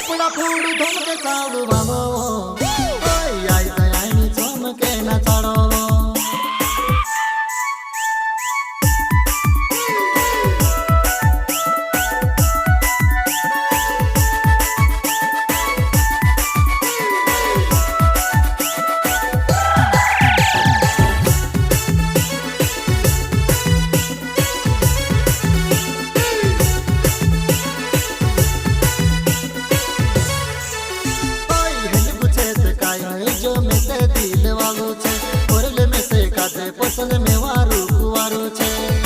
કપડા ફૂડ ધમકે ચાવડું વાવો ઓય આઈ આઈની ચમકે ના ચાડો दिल वालों छे और ले में से काते पसंद में वारू कुवारू छे।